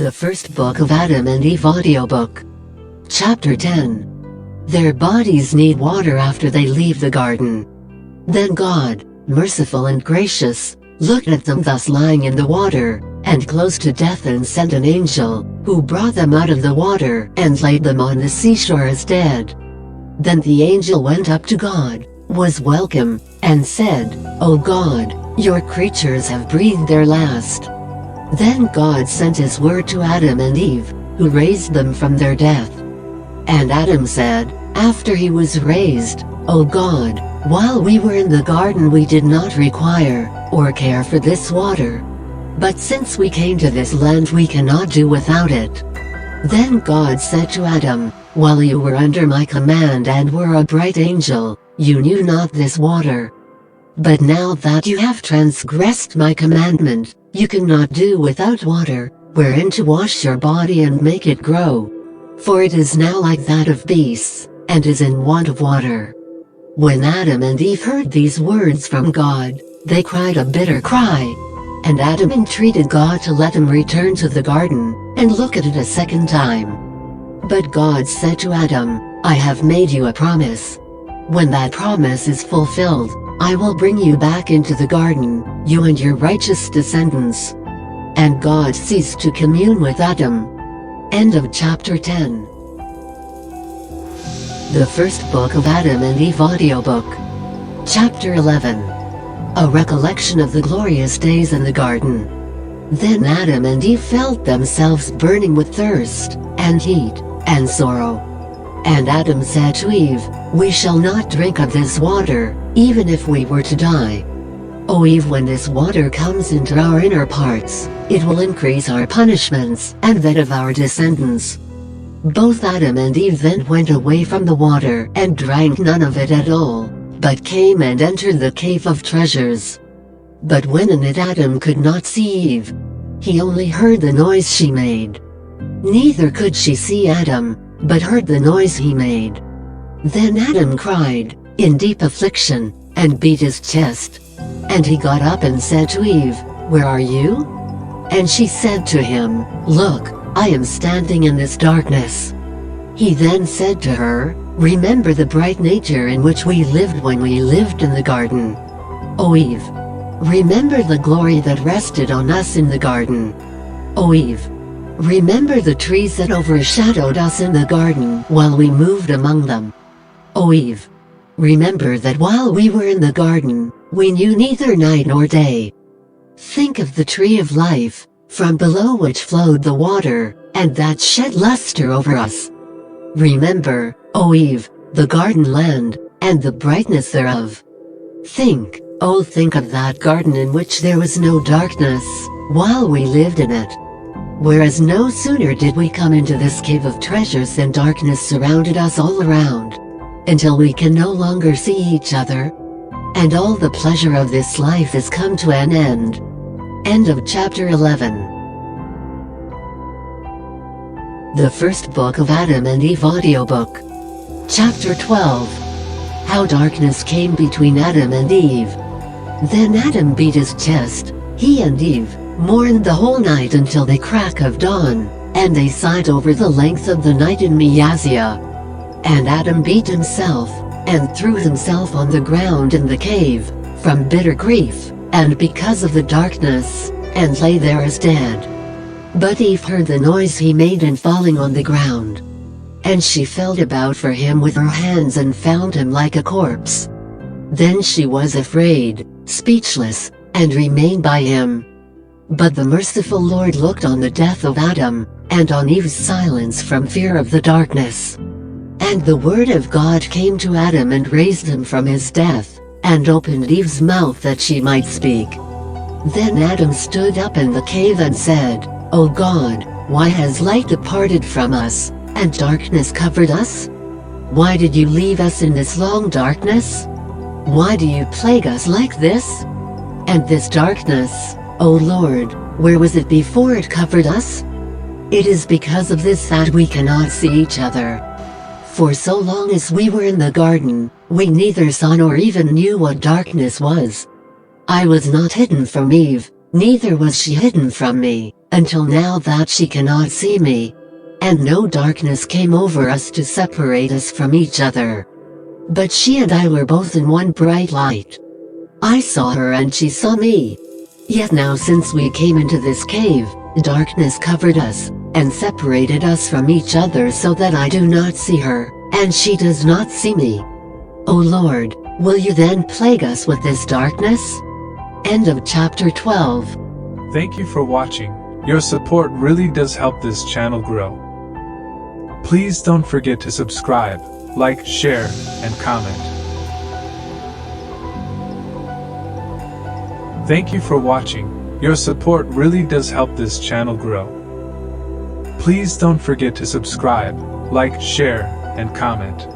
The First Book of Adam and Eve Audiobook. Chapter 10. Their bodies need water after they leave the garden. Then God, merciful and gracious, looked at them thus lying in the water, and close to death, and sent an angel, who brought them out of the water, and laid them on the seashore as dead. Then the angel went up to God, was welcome, and said, "O God, your creatures have breathed their last." Then God sent his word to Adam and Eve, who raised them from their death. And Adam said, after he was raised, "O God, while we were in the garden we did not require, or care for this water. But since we came to this land we cannot do without it." Then God said to Adam, "While you were under my command and were a bright angel, you knew not this water. But now that you have transgressed my commandment, you cannot do without water, wherein to wash your body and make it grow. For it is now like that of beasts, and is in want of water." When Adam and Eve heard these words from God, they cried a bitter cry. And Adam entreated God to let him return to the garden, and look at it a second time. But God said to Adam, "I have made you a promise. When that promise is fulfilled, I will bring you back into the garden, you and your righteous descendants." And God ceased to commune with Adam. End of chapter 10. The First Book of Adam and Eve Audiobook. Chapter 11. A recollection of the glorious days in the garden. Then Adam and Eve felt themselves burning with thirst, and heat, and sorrow. And Adam said to Eve, "We shall not drink of this water, even if we were to die. O Eve, when this water comes into our inner parts, it will increase our punishments, and that of our descendants." Both Adam and Eve then went away from the water, and drank none of it at all, but came and entered the cave of treasures. But when in it Adam could not see Eve. He only heard the noise she made. Neither could she see Adam, but heard the noise he made. Then Adam cried, in deep affliction, and beat his chest. And he got up and said to Eve, "Where are you?" And she said to him, "Look, I am standing in this darkness." He then said to her, "Remember the bright nature in which we lived when we lived in the garden. O Eve, remember the glory that rested on us in the garden. O Eve, remember the trees that overshadowed us in the garden while we moved among them. O Eve, remember that while we were in the garden, we knew neither night nor day. Think of the tree of life, from below which flowed the water, and that shed luster over us. Remember, O Eve, the garden land, and the brightness thereof. Think, think of that garden in which there was no darkness, while we lived in it. Whereas no sooner did we come into this cave of treasures than darkness surrounded us all around, until we can no longer see each other. And all the pleasure of this life is come to an end." End of chapter 11. The First Book of Adam and Eve Audiobook. Chapter 12. How darkness came between Adam and Eve. Then Adam beat his chest, he and Eve mourned the whole night until the crack of dawn, and they sighed over the length of the night in Miyazia. And Adam beat himself, and threw himself on the ground in the cave, from bitter grief, and because of the darkness, and lay there as dead. But Eve heard the noise he made in falling on the ground. And she felt about for him with her hands and found him like a corpse. Then she was afraid, speechless, and remained by him. But the merciful Lord looked on the death of Adam, and on Eve's silence from fear of the darkness. And the word of God came to Adam and raised him from his death, and opened Eve's mouth that she might speak. Then Adam stood up in the cave and said, "O God, why has light departed from us, and darkness covered us? Why did you leave us in this long darkness? Why do you plague us like this? And this darkness, O Lord, where was it before it covered us? It is because of this that we cannot see each other. For so long as we were in the garden, we neither saw nor even knew what darkness was. I was not hidden from Eve, Neither was she hidden from me, until now that she cannot see me. And no darkness came over us to separate us from each other. But she and I were both in one bright light. I saw her and she saw me. Yet now since we came into this cave, darkness covered us, and separated us from each other so that I do not see her, and she does not see me. O Lord, will you then plague us with this darkness? End of chapter 12. Thank you for watching. Your support really does help this channel grow. Please don't forget to subscribe, like, share, and comment. Thank you for watching. Your support really does help this channel grow. Please don't forget to subscribe, like, share, and comment.